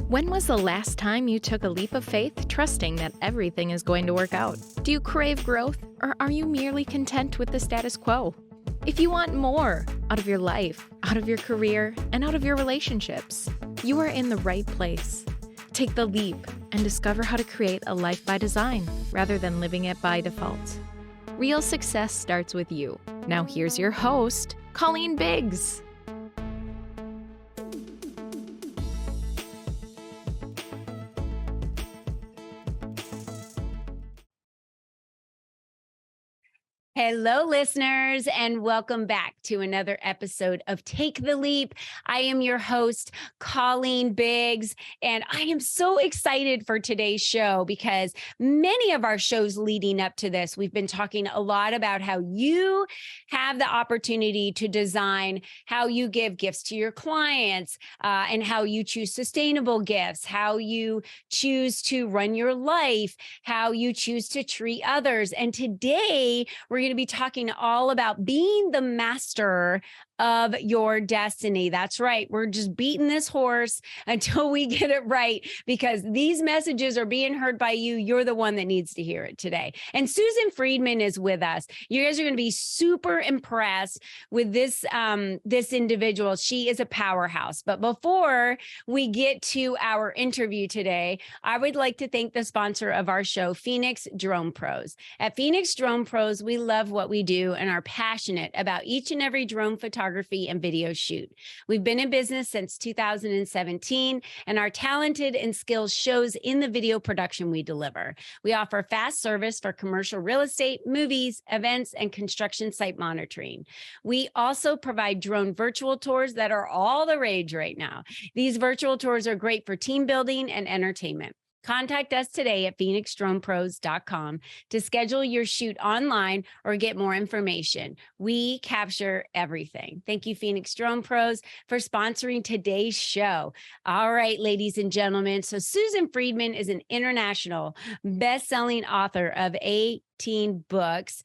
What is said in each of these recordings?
When was the last time you took a leap of faith, trusting that everything is going to work out? Do you crave growth, or are you merely content with the status quo? If you want more out of your life, out of your career, and out of your relationships, you are in the right place. Take the leap and discover how to create a life by design rather than living it by default. Real success starts with you. Now here's your host, Colleen Biggs. Hello, listeners, and welcome back to another episode of Take the Leap. I am your host, Colleen Biggs, and I am so excited for today's show because many of our shows leading up to this, we've been talking a lot about how you have the opportunity to design how you give gifts to your clients and how you choose sustainable gifts, how you choose to run your life, how you choose to treat others. And today, we're going to be talking all about being the master of your destiny. That's right. We're just beating this horse until we get it right, because these messages are being heard by you. You're the one that needs to hear it today. And Susan Friedmann is with us. You guys are going to be super impressed with this individual. She is a powerhouse. But before we get to our interview today, I would like to thank the sponsor of our show, Phoenix Drone Pros. At Phoenix Drone Pros, we love what we do and are passionate about each and every drone photography and video shoot. We've been in business since 2017, and our talented and skills shows in the video production we deliver. We offer fast service for commercial real estate, movies, events, and construction site monitoring. We also provide drone virtual tours that are all the rage right now. These virtual tours are great for team building and entertainment. Contact us today at phoenixdronepros.com to schedule your shoot online or get more information. We capture everything. Thank you, Phoenix Drone Pros, for sponsoring today's show. All right, ladies and gentlemen. So Susan Friedmann is an international best-selling author of 18 books.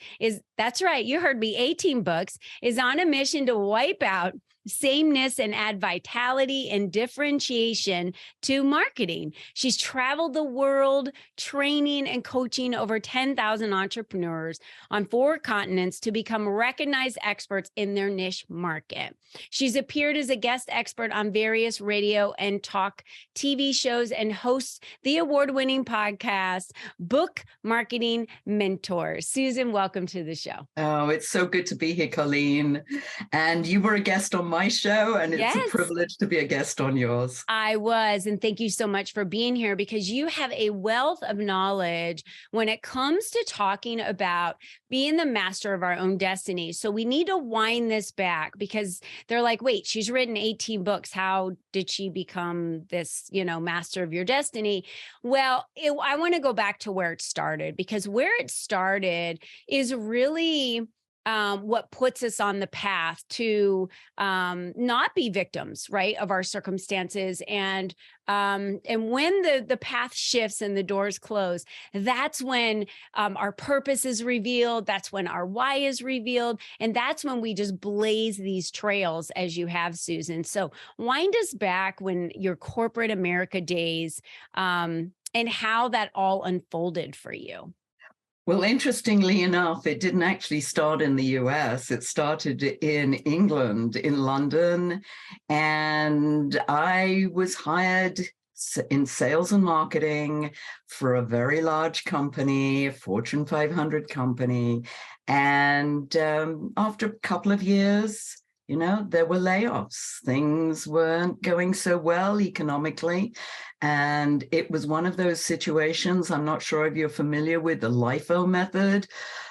That's right, you heard me, 18 books, is on a mission to wipe out sameness and add vitality and differentiation to marketing. She's traveled the world training and coaching over 10,000 entrepreneurs on 4 continents to become recognized experts in their niche market. She's appeared as a guest expert on various radio and talk TV shows and hosts the award-winning podcast, Book Marketing Mentors. Susan, welcome to the show. Oh, it's so good to be here, Colleen. And you were a guest on my show, and it's a privilege to be a guest on yours. I was, and thank you so much for being here, because you have a wealth of knowledge when it comes to talking about being the master of our own destiny. So we need to wind this back, because they're like, wait, she's written 18 books. How did she become this, master of your destiny? Well, I want to go back to where it started, because where it started is really what puts us on the path to not be victims, right, of our circumstances. And when the path shifts and the doors close, that's when our purpose is revealed. That's when our why is revealed. And that's when we just blaze these trails, as you have, Susan. So wind us back when your corporate America days and how that all unfolded for you. Well, interestingly enough, it didn't actually start in the US. It started in England, in London, and I was hired in sales and marketing for a very large company, a Fortune 500 company. And after a couple of years, there were layoffs. Things weren't going so well economically. And it was one of those situations, I'm not sure if you're familiar with the LIFO method,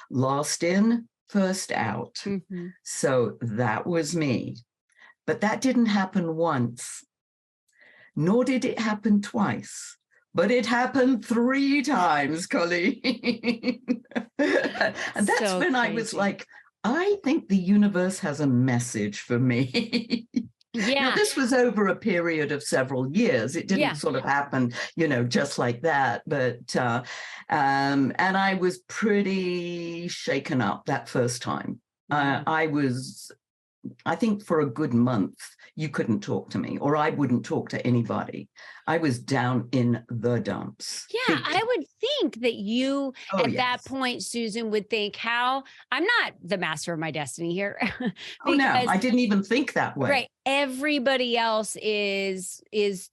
last in, first out. Mm-hmm. So that was me. But that didn't happen once, nor did it happen twice. But it happened 3 times, Colleen. And that's so when crazy. I was like, I think the universe has a message for me. Yeah. Now, this was over a period of several years. It didn't sort of happen, just like that. But, and I was pretty shaken up that first time. I was I think for a good month, you couldn't talk to me, or I wouldn't talk to anybody. I was down in the dumps. Yeah, I would think that you at that Yes. point, Susan, would think, how I'm not the master of my destiny here. Oh, no, Because I didn't even think that way. right, everybody else is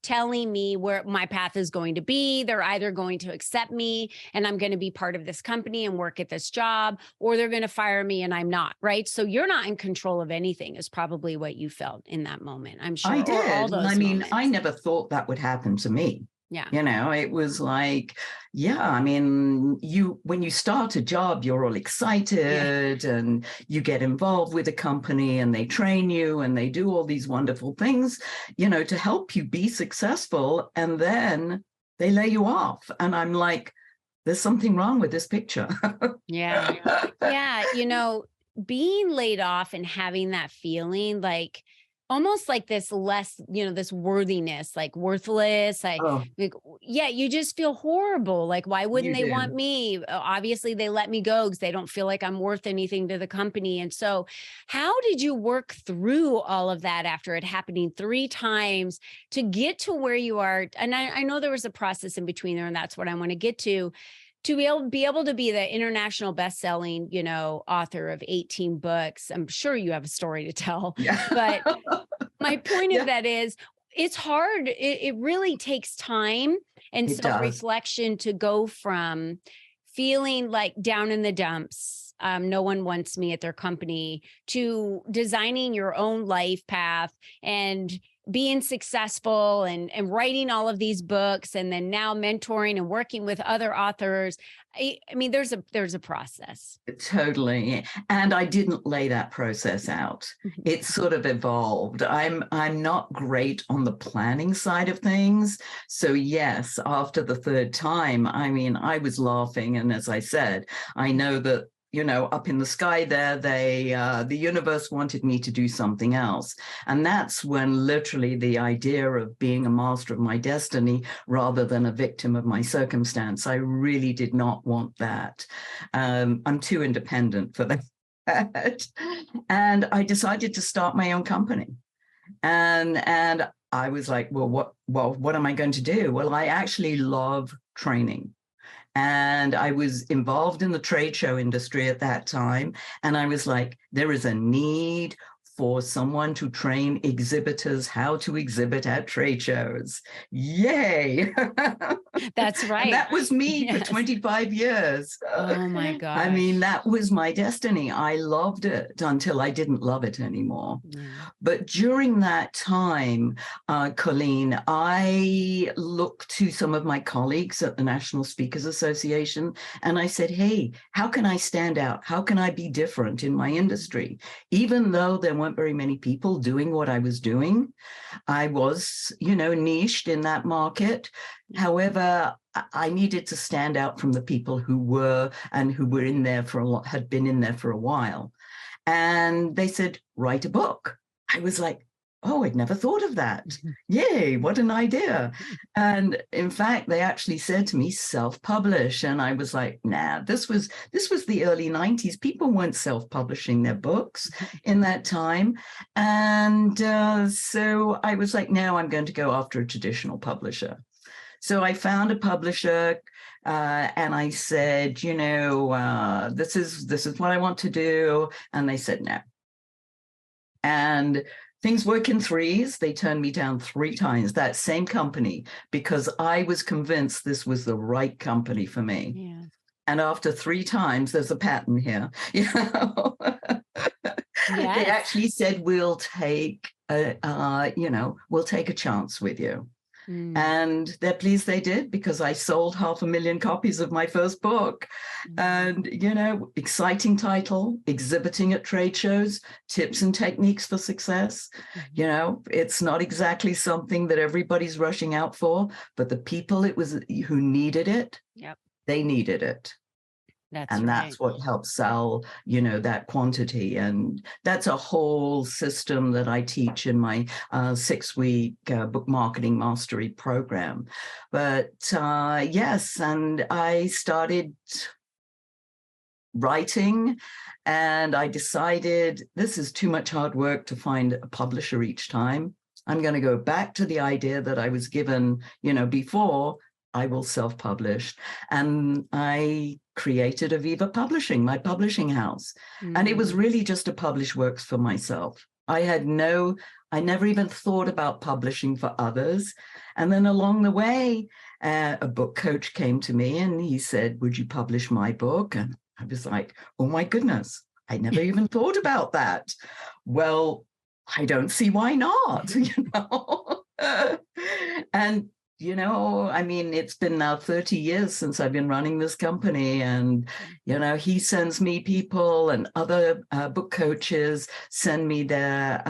telling me where my path is going to be. They're either going to accept me and I'm going to be part of this company and work at this job, or they're going to fire me and I'm not, right? So you're not in control of anything is probably what you felt in that moment, I'm sure. I Or all did. And I those mean, I moments. never thought that would happen to me. Yeah. You know, it was like, yeah, I mean, when you start a job, you're all excited and you get involved with a company and they train you and they do all these wonderful things, you know, to help you be successful. And then they lay you off. And I'm like, there's something wrong with this picture. Yeah. Yeah. Being laid off and having that feeling like almost like this less, this worthiness, like worthless, Oh, yeah, you just feel horrible. Like, why wouldn't you they want do. me? Obviously, they let me go because they don't feel like I'm worth anything to the company. And so, how did you work through all of that after it happening 3 times to get to where you are? And I know there was a process in between there, and that's what I want to get to be able to be the international best-selling, author of 18 books. I'm sure you have a story to tell, Yeah. but my point of Yeah, that is it's hard. It really takes time and it does. self-reflection to go from feeling like down in the dumps. No one wants me at their company, to designing your own life path and being successful and writing all of these books, and then now mentoring and working with other authors. I mean, there's a process. Totally. And I didn't lay that process out. It sort of evolved. I'm not great on the planning side of things. So yes, after the third time, I mean, I was laughing. And as I said, I know that, you know, up in the sky there, the universe wanted me to do something else. And that's when literally the idea of being a master of my destiny rather than a victim of my circumstance, I really did not want that. I'm too independent for that. And I decided to start my own company. And I was like, what am I going to do? Well, I actually love training. And I was involved in the trade show industry at that time. And I was like, there is a need for someone to train exhibitors how to exhibit at trade shows. Yay. That's right. And that was me Yes. for 25 years. Oh my gosh. I mean, that was my destiny. I loved it until I didn't love it anymore. Yeah. But during that time, Colleen, I looked to some of my colleagues at the National Speakers Association, and I said, hey, how can I stand out? How can I be different in my industry? Even though there weren't very many people doing what I was doing, I was, you know, niched in that market. However, I needed to stand out from the people who were in there for a lot, had been in there for a while. And they said, write a book. I was like, oh, I'd never thought of that. Yay, what an idea. And in fact, they actually said to me, self-publish. And I was like, nah, this was the early 90s. People weren't self-publishing their books in that time. And so I was like, no, I'm going to go after a traditional publisher. So I found a publisher and I said, you know, this is what I want to do. And they said no. And things work in threes. They turned me down 3 times, that same company, because I was convinced this was the right company for me. Yeah. And after 3 times, there's a pattern here. You know, Yes. They actually said, we'll take a chance with you. And they're pleased they did, because I sold 500,000 copies of my first book. And, you know, exciting title, exhibiting at trade shows, tips and techniques for success. You know, it's not exactly something that everybody's rushing out for, but the people who needed it, yep, they needed it. That's what helps sell, you know, that quantity. And that's a whole system that I teach in my 6-week book marketing mastery program. But yes, and I started writing, and I decided this is too much hard work to find a publisher each time. I'm going to go back to the idea that I was given, before. I will self-publish. And I created Aviva Publishing, my publishing house. And it was really just to publish works for myself. I never even thought about publishing for others. And then along the way, a book coach came to me and he said, would you publish my book? And I was like, oh my goodness, I never even thought about that. Well, I don't see why not, And it's been now 30 years since I've been running this company, and, he sends me people, and other book coaches send me their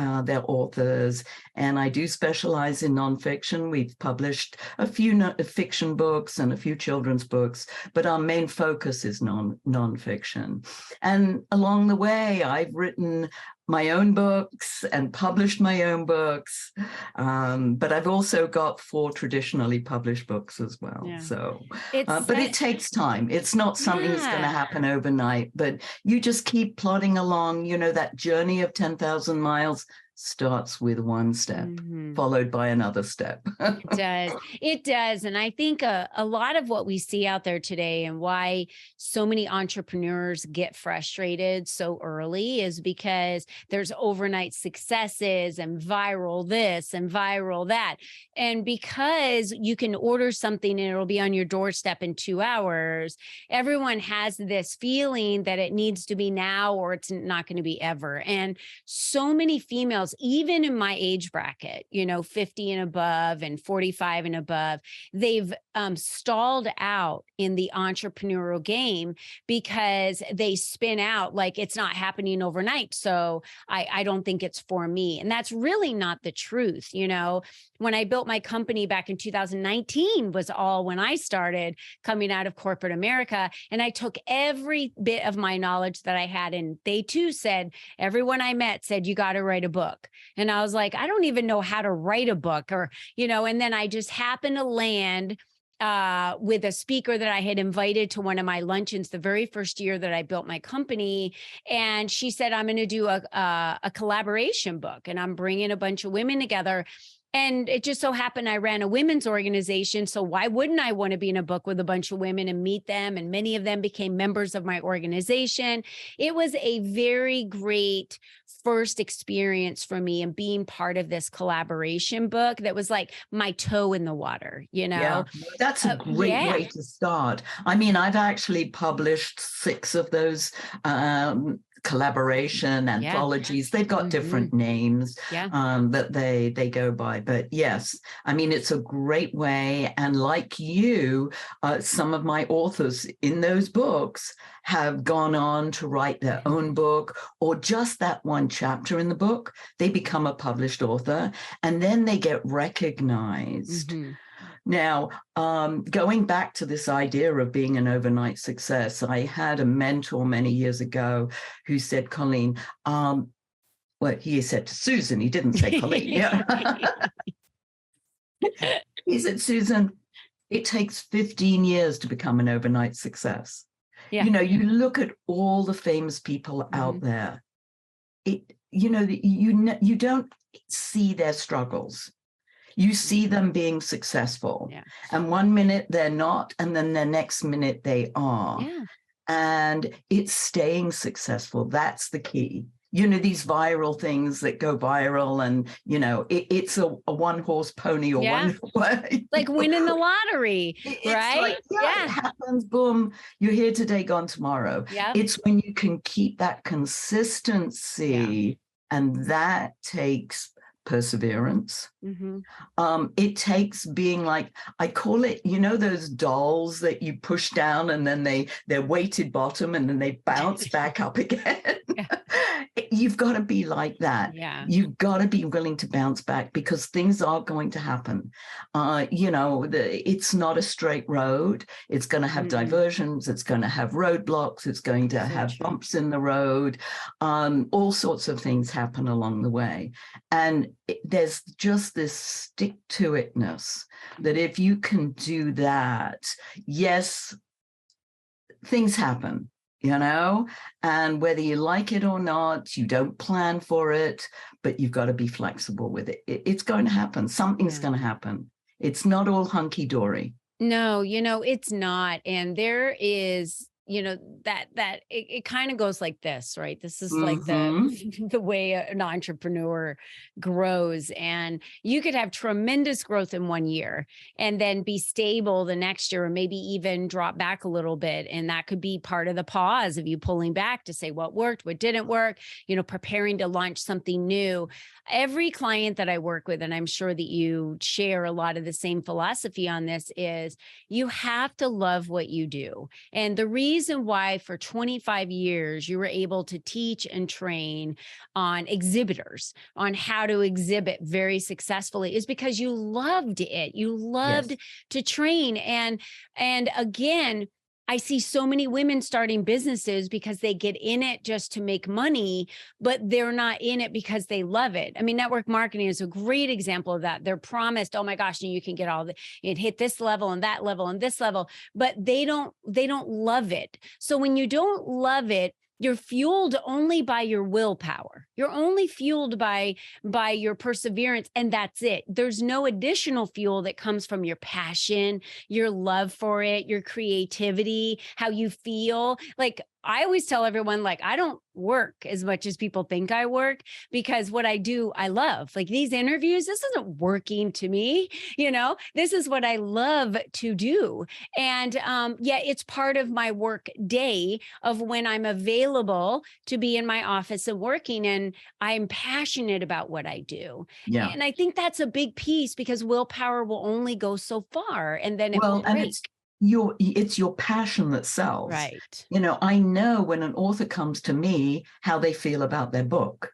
authors, and I do specialize in nonfiction. We've published a few fiction books and a few children's books, but our main focus is nonfiction. And along the way, I've written my own books and published my own books. But I've also got 4 traditionally published books as well. Yeah. So, but it takes time. It's not something that's going to happen overnight, but you just keep plodding along. That journey of 10,000 miles starts with one step, followed by another step. It does. And I think a lot of what we see out there today and why so many entrepreneurs get frustrated so early is because there's overnight successes and viral this and viral that. And because you can order something and it'll be on your doorstep in 2 hours, everyone has this feeling that it needs to be now or it's not going to be ever. And so many females, even in my age bracket, 50 and above and 45 and above, they've stalled out in the entrepreneurial game because they spin out like it's not happening overnight. So I don't think it's for me. And that's really not the truth. When I built my company back in 2019 was all when I started coming out of corporate America. And I took every bit of my knowledge that I had. And they too said, everyone I met said, you got to write a book. And I was like, I don't even know how to write a book and then I just happened to land with a speaker that I had invited to one of my luncheons the very first year that I built my company. And she said, I'm going to do a collaboration book and I'm bringing a bunch of women together. And it just so happened I ran a women's organization. So why wouldn't I want to be in a book with a bunch of women and meet them? And many of them became members of my organization. It was a very great first experience for me and being part of this collaboration book that was like my toe in the water, Yeah, that's a great way to start. I mean, I've actually published 6 of those collaboration anthologies. They've got different names that they go by, but yes, I mean, it's a great way. And like you, some of my authors in those books have gone on to write their own book, or just that one chapter in the book, they become a published author, and then they get recognized. Now, going back to this idea of being an overnight success, I had a mentor many years ago who said, Colleen, he said to Susan, he didn't say Colleen. He said, Susan, it takes 15 years to become an overnight success. Yeah. You look at all the famous people out there. You don't see their struggles. You see them being successful. Yeah. And one minute they're not, and then the next minute they are. Yeah. And it's staying successful. That's the key. These viral things that go viral, and, it's a one-horse pony or one way. Like winning the lottery, right? Like, it happens, boom, you're here today, gone tomorrow. Yep. It's when you can keep that consistency, and that takes perseverance. It takes being like, I call it, those dolls that you push down and then they're weighted bottom and then they bounce back up again. You've got to be like that. Yeah. You've got to be willing to bounce back because things are going to happen. It's not a straight road. It's going to have diversions. It's going to have roadblocks. It's going to have bumps in the road. All sorts of things happen along the way. And there's just this stick-to-itness that if you can do that, yes, things happen. and whether you like it or not, you don't plan for it, but you've got to be flexible with it. It's going to happen. Something's going to happen. It's not all hunky-dory. No, it's not. And there is, that it kind of goes like this, right? This is like the way an entrepreneur grows. And you could have tremendous growth in one year and then be stable the next year, or maybe even drop back a little bit. And that could be part of the pause of you pulling back to say what worked, what didn't work, preparing to launch something new. Every client that I work with, and I'm sure that you share a lot of the same philosophy on this, is you have to love what you do. And the reason why for 25 years you were able to teach and train on exhibitors, on how to exhibit very successfully, is because you loved it. You loved to train. And again, I see so many women starting businesses because they get in it just to make money, but they're not in it because they love it. I mean, network marketing is a great example of that. They're promised, oh my gosh, you can get it hit this level and that level and this level, but they don't love it. So when you don't love it, you're fueled only by your willpower. You're only fueled by your perseverance, and that's it. There's no additional fuel that comes from your passion, your love for it, your creativity, how you feel. Like I always tell everyone, like, I don't work as much as people think I work, because what I do, I love. Like these interviews, this isn't working to me, this is what I love to do. And it's part of my work day of when I'm available to be in my office and working, and I'm passionate about what I do. Yeah. And I think that's a big piece, because willpower will only go so far, and then it will break. It's your passion that sells. Right. I know when an author comes to me how they feel about their book.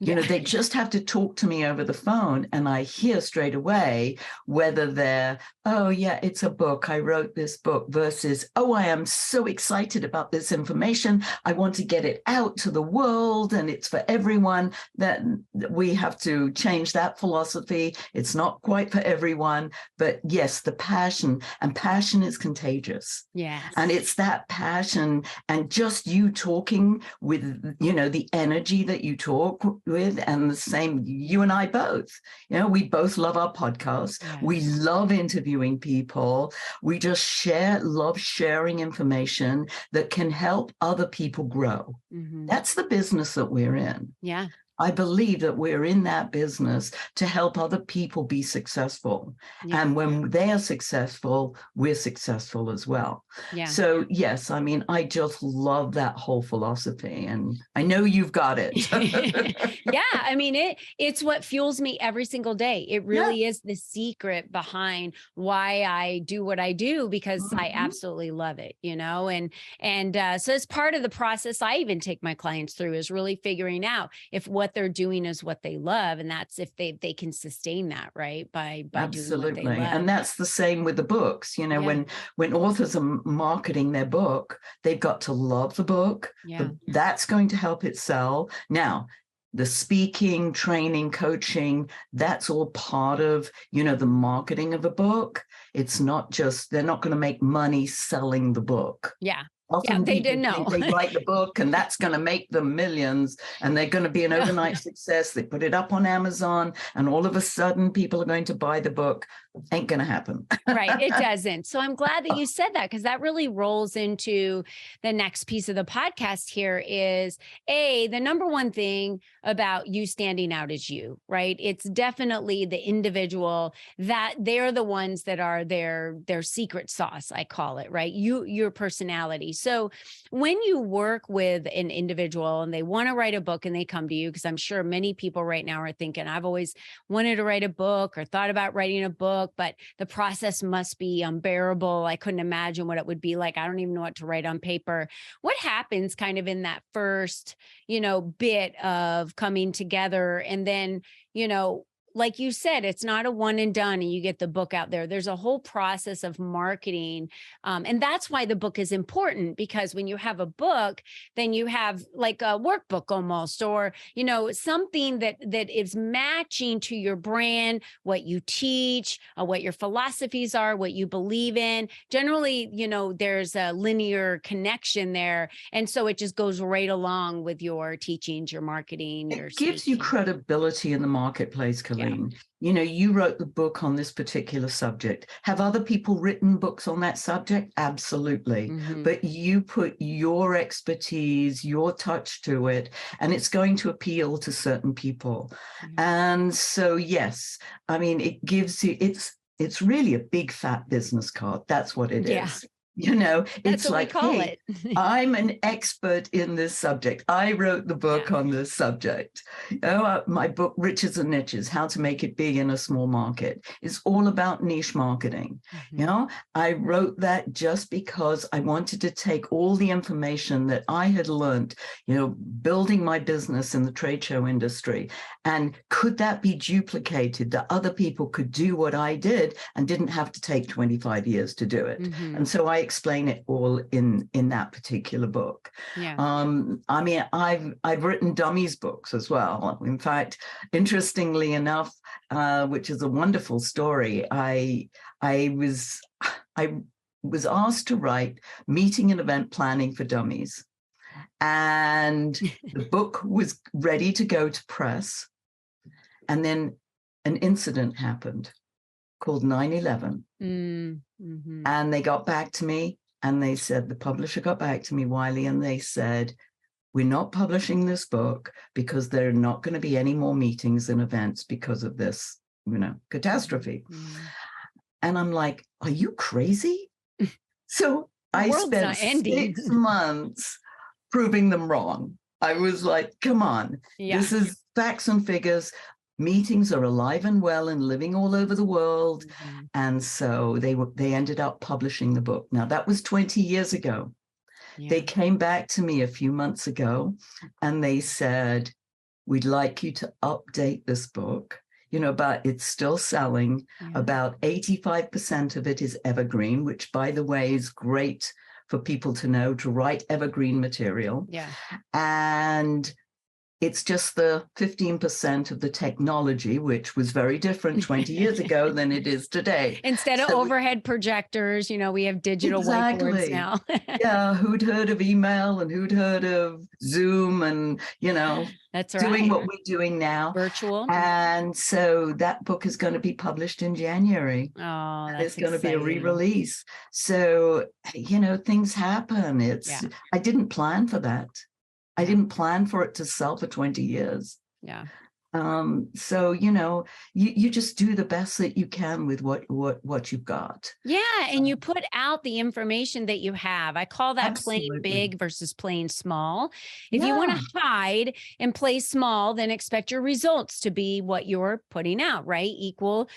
They just have to talk to me over the phone, and I hear straight away whether they're, oh yeah, it's a book, I wrote this book, versus, oh, I am so excited about this information, I want to get it out to the world and it's for everyone. That we have to change that philosophy. It's not quite for everyone, but yes, the passion is contagious. Yes. And it's that passion, and just you talking with, the energy that you talk with, and the same, you and I both, we both love our podcast. Yes. We love interviewing people. We just love sharing information that can help other people grow. Mm-hmm. That's the business that we're in. Yeah. I believe that we're in that business to help other people be successful. Yeah. And when they are successful, we're successful as well. Yeah. So yes, I mean, I just love that whole philosophy, and I know you've got it. Yeah. I mean, it's what fuels me every single day. It really is the secret behind why I do what I do, because I absolutely love it, and so as part of the process, I even take my clients through is really figuring out if what they're doing is what they love, and that's if they can sustain that, right, by Absolutely. doing what they love. And that's the same with the books. When authors are marketing their book, they've got to love the book. That's going to help it sell. Now, the speaking, training, coaching, that's all part of, the marketing of a book. It's not just, they're not going to make money selling the book. Yeah. Often they didn't know. They write the book and that's going to make them millions, and they're going to be an overnight success. They put it up on Amazon and all of a sudden people are going to buy the book. Ain't going to happen. Right. It doesn't. So I'm glad that you said that, because that really rolls into the next piece of the podcast here is the number one thing about you standing out is you, right? It's definitely the individual, that they're the ones that are their secret sauce, I call it, right? Your personality. So when you work with an individual and they want to write a book and they come to you, because I'm sure many people right now are thinking, I've always wanted to write a book or thought about writing a book, but the process must be unbearable. I couldn't imagine what it would be like. I don't even know what to write on paper. What happens kind of in that first, bit of coming together? And then, like you said, it's not a one and done and you get the book out there. There's a whole process of marketing. And that's why the book is important, because when you have a book, then you have like a workbook almost, or, something that is matching to your brand, what you teach, what your philosophies are, what you believe in. Generally, there's a linear connection there. And so it just goes right along with your teachings, your marketing, your It gives you speaking. credibility in the marketplace, Colleen. You wrote the book on this particular subject. Have other people written books on that subject? Absolutely. Mm-hmm. But you put your expertise, your touch to it, and it's going to appeal to certain people. Mm-hmm. And so, yes, I mean, it gives you, it's really a big fat business card. That's what it is. That's it's what like, we call hey, it. I'm an expert in this subject. I wrote the book on this subject. My book, Riches and Niches, How to Make It Big in a Small Market, is all about niche marketing. Mm-hmm. I wrote that just because I wanted to take all the information that I had learned, building my business in the trade show industry. And could that be duplicated, that other people could do what I did and didn't have to take 25 years to do it? Mm-hmm. And so I explain it all in that particular book. Yeah. I mean, I've written dummies books as well. In fact, interestingly enough, which is a wonderful story, I was asked to write meeting and event planning for dummies, and the book was ready to go to press, and then an incident happened called 9/11. Mm-hmm. And they got back to me and they said, the publisher got back to me, Wiley, and they said, we're not publishing this book because there are not going to be any more meetings and events because of this, catastrophe. Mm-hmm. And I'm like, are you crazy? So I spent 6 months proving them wrong. I was like, come on, this is facts and figures. Meetings are alive and well and living all over the world. Mm-hmm. And so they ended up publishing the book. Now, that was 20 years ago. Yeah. They came back to me a few months ago and they said, we'd like you to update this book, but it's still selling. Yeah. About 85% of it is evergreen, which, by the way, is great for people to know, to write evergreen material. Yeah. And it's just the 15% of the technology, which was very different 20 years ago than it is today. Instead of overhead projectors, we have digital whiteboards now. Yeah, who'd heard of email and who'd heard of Zoom and, that's right. Doing what we're doing now. Virtual. And so that book is going to be published in January. Oh, that's It's going to be a re-release. So, things happen. I didn't plan for that. I didn't plan for it to sell for 20 years. Yeah. So, you just do the best that you can with what you've got. Yeah. And you put out the information that you have. I call that Absolutely. Playing big versus playing small. If you want to hide and play small, then expect your results to be what you're putting out, right? Equal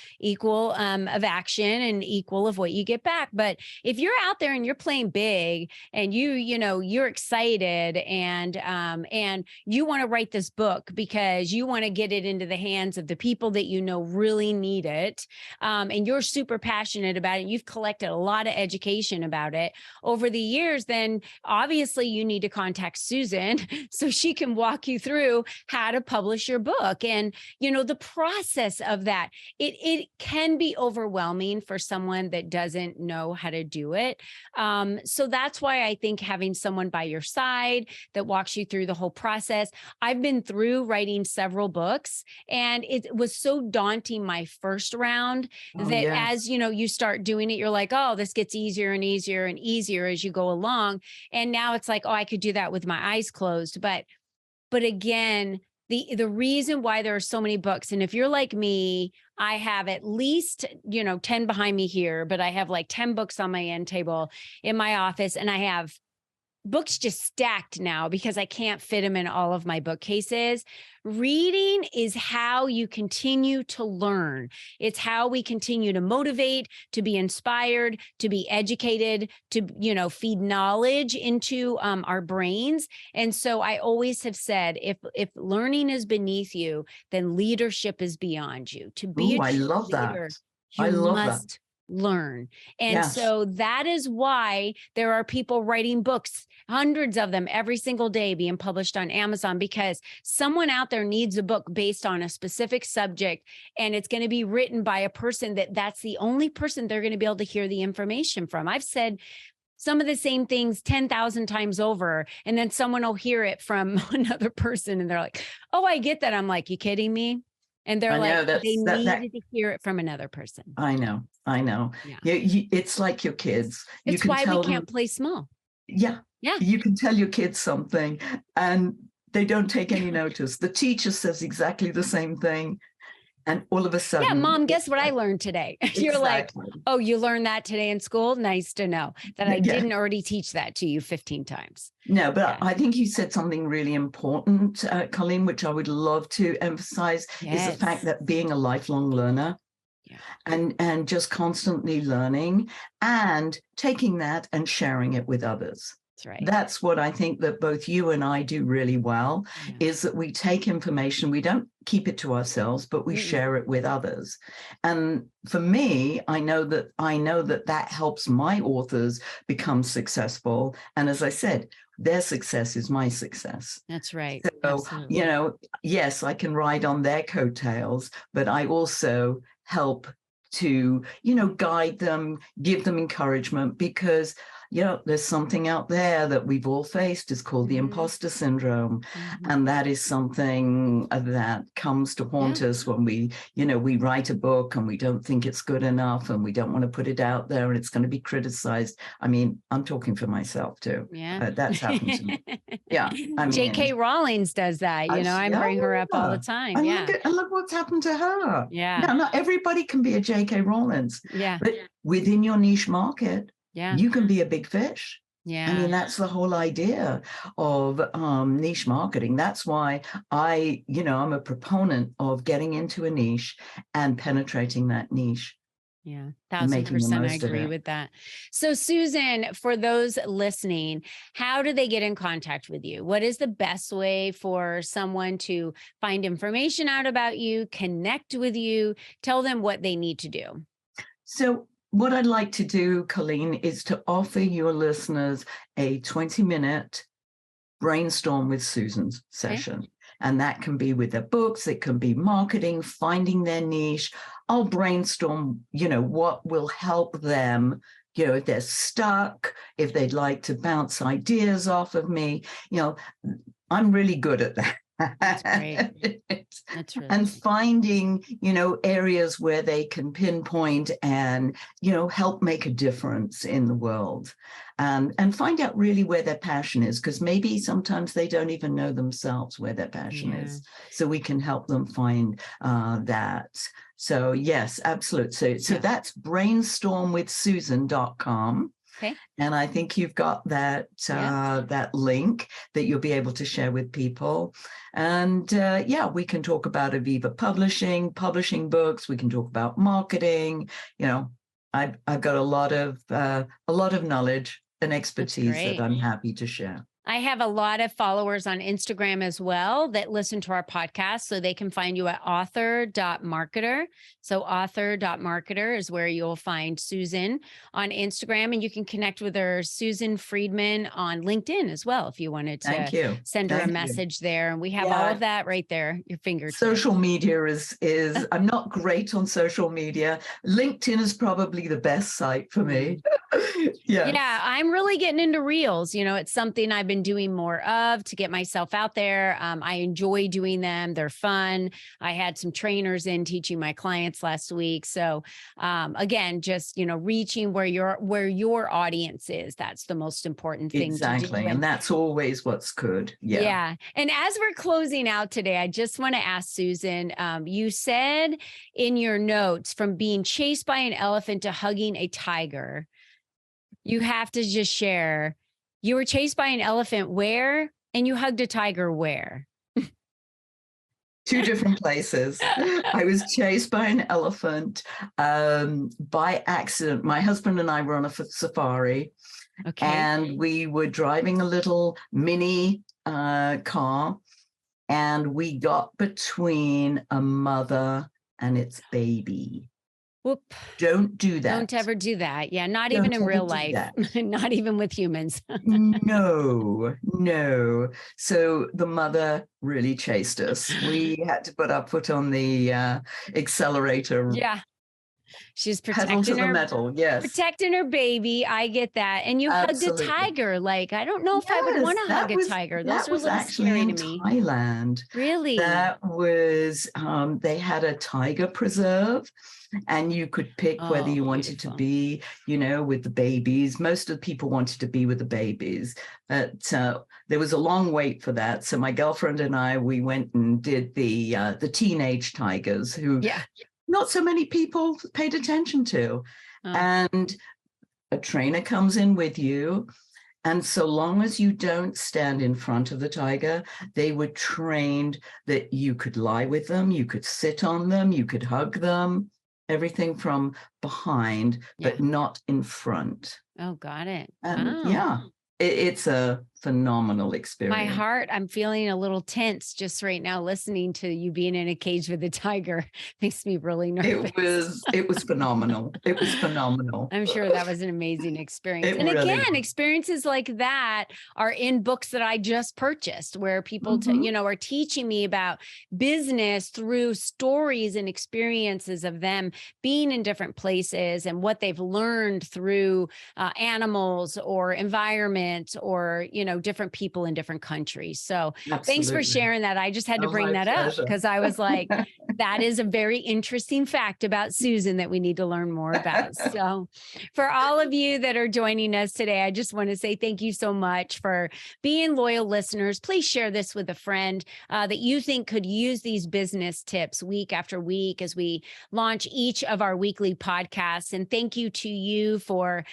of action and equal of what you get back. But if you're out there and you're playing big and you're excited and you want to write this book because you want to get it into the hands of the people that really need it, and you're super passionate about it, you've collected a lot of education about it over the years, then obviously you need to contact Susan so she can walk you through how to publish your book. And the process of that, it can be overwhelming for someone that doesn't know how to do it. So that's why I think having someone by your side that walks you through the whole process. I've been through writing several books, and it was so daunting my first round as you start doing it, you're like, oh, this gets easier and easier and easier as you go along. And now it's like, oh, I could do that with my eyes closed. But again, the reason why there are so many books, and if you're like me, I have at least, 10 behind me here, but I have like 10 books on my end table in my office, and I have books just stacked now because I can't fit them in all of my bookcases. Reading is how you continue to learn. It's how we continue to motivate, to be inspired, to be educated, to, feed knowledge into our brains. And so I always have said, if learning is beneath you, then leadership is beyond you. To be Ooh, a I true love that. leader, I you love that. must learn. And Yes. so that is why there are people writing books, hundreds of them every single day being published on Amazon, because someone out there needs a book based on a specific subject. And it's going to be written by a person that's the only person they're going to be able to hear the information from. I've said some of the same things 10,000 times over, and then someone will hear it from another person and they're like, oh, I get that. I'm like, you kidding me? And they're like, they needed to hear it from another person. I know. Yeah. It's like your kids. It's why we can't play small. Yeah. Yeah. You can tell your kids something and they don't take any notice. The teacher says exactly the same thing. And all of a sudden. Yeah, Mom, guess what I learned today? You're like, oh, you learned that today in school? Nice to know that I didn't already teach that to you 15 times. No, but I think you said something really important, Colleen, which I would love to emphasize, is the fact that being a lifelong learner and just constantly learning and taking that and sharing it with others. That's right. That's what I think that both you and I do really well, is that we take information, we don't keep it to ourselves, but we share it with others. And for me, I know that helps my authors become successful. And as I said, their success is my success. That's right. So, yes, I can ride on their coattails, but I also help to, guide them, give them encouragement, because there's something out there that we've all faced. It's called the imposter syndrome. And that is something that comes to haunt us when we write a book and we don't think it's good enough and we don't want to put it out there and it's going to be criticized. I mean, I'm talking for myself too. Yeah. That's happened to me. Yeah. I mean, J.K. Rowling does that. I bring her up all the time. And look what's happened to her. Yeah. Now, not everybody can be a J.K. Rowling. Yeah. But within your niche market, you can be a big fish. Yeah. I mean, that's the whole idea of niche marketing. That's why I'm a proponent of getting into a niche and penetrating that niche. Yeah, 1,000%. I agree with that. So, Susan, for those listening, how do they get in contact with you? What is the best way for someone to find information out about you, connect with you, tell them what they need to do? So, what I'd like to do, Colleen, is to offer your listeners a 20-minute brainstorm with Susan's session. Okay. And that can be with their books, it can be marketing, finding their niche. I'll brainstorm, what will help them, if they're stuck, if they'd like to bounce ideas off of me. I'm really good at that. That's great. That's really and finding, areas where they can pinpoint and, help make a difference in the world, and find out really where their passion is, because maybe sometimes they don't even know themselves where their passion is. So we can help them find that. So yes, absolutely. So that's brainstormwithsusan.com. Okay. And I think you've got that that link that you'll be able to share with people. And we can talk about Aviva publishing books. We can talk about marketing. I've got a lot of knowledge and expertise that I'm happy to share. I have a lot of followers on Instagram as well that listen to our podcast, so they can find you at author.marketer. So author.marketer is where you'll find Susan on Instagram, and you can connect with her, Susan Friedmann, on LinkedIn as well, if you wanted to send her a message there. And we have all of that right there, your fingertips. Social media is I'm not great on social media. LinkedIn is probably the best site for me. Yeah, I'm really getting into Reels. It's something I've been doing more of to get myself out there. I enjoy doing them. They're fun. I had some trainers in teaching my clients last week. So again, just, reaching where your audience is. That's the most important thing to do. Exactly. And that's always what's good. Yeah. And as we're closing out today, I just want to ask Susan, you said in your notes, from being chased by an elephant to hugging a tiger, you have to just share You were chased by an elephant where? And you hugged a tiger where? Two different places. I was chased by an elephant by accident. My husband and I were on a safari, and we were driving a little mini car, and we got between a mother and its baby. Whoop. Don't do that. Don't ever do that. Yeah, not even in real life. Not even with humans. No. So the mother really chased us. We had to put our foot on the accelerator. Yeah. She's pedal to the metal. Yes. Protecting her baby. I get that. And you Absolutely. hugged a tiger. Like, I don't know if I would want to hug a tiger. Those are a little scary to me. Thailand. Really? That was, they had a tiger preserve, and you could pick whether you wanted to be, with the babies. Most of the people wanted to be with the babies. But there was a long wait for that. So my girlfriend and I, we went and did the teenage tigers who not so many people paid attention to. And a trainer comes in with you. And so long as you don't stand in front of the tiger, they were trained that you could lie with them, you could sit on them, you could hug them, everything from behind, but not in front. Oh, got it. And it's a phenomenal experience. My heart, I'm feeling a little tense just right now listening to you being in a cage with a tiger. Makes me really nervous. It was phenomenal. It was phenomenal. I'm sure that was an amazing experience. And really again, experiences like that are in books that I just purchased, where people, are teaching me about business through stories and experiences of them being in different places and what they've learned through animals or environment or, different people in different countries. So Thanks for sharing that. I just had to bring that up because I was like, that is a very interesting fact about Susan that we need to learn more about. So for all of you that are joining us today, I just want to say thank you so much for being loyal listeners. Please share this with a friend that you think could use these business tips week after week as we launch each of our weekly podcasts. And thank you to you for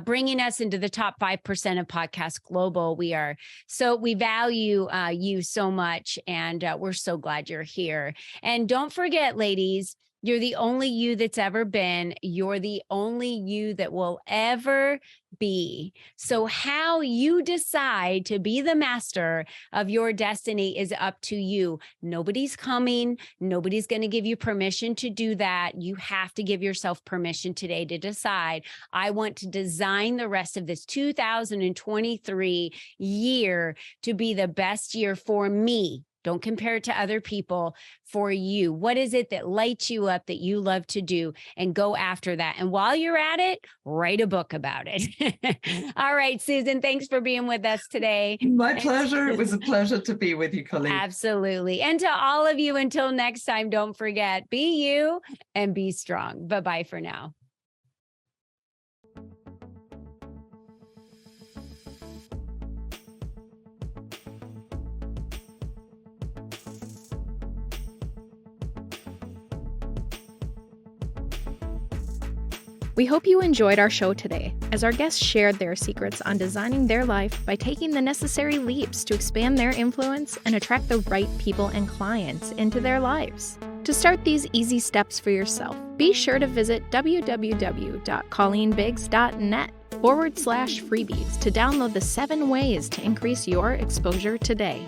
bringing us into the top 5% of Podcast Global. We value you so much, and we're so glad you're here. And don't forget, ladies, you're the only you that's ever been. You're the only you that will ever be. So how you decide to be the master of your destiny is up to you. Nobody's coming. Nobody's going to give you permission to do that. You have to give yourself permission today to decide, I want to design the rest of this 2023 year to be the best year for me. Don't compare it to other people, for you. What is it that lights you up that you love to do, and go after that? And while you're at it, write a book about it. All right, Susan, thanks for being with us today. My pleasure. It was a pleasure to be with you, Colleen. Absolutely. And to all of you, until next time, don't forget, be you and be strong. Bye-bye for now. We hope you enjoyed our show today, as our guests shared their secrets on designing their life by taking the necessary leaps to expand their influence and attract the right people and clients into their lives. To start these easy steps for yourself, be sure to visit www.colleenbiggs.net/freebies to download the 7 ways to increase your exposure today.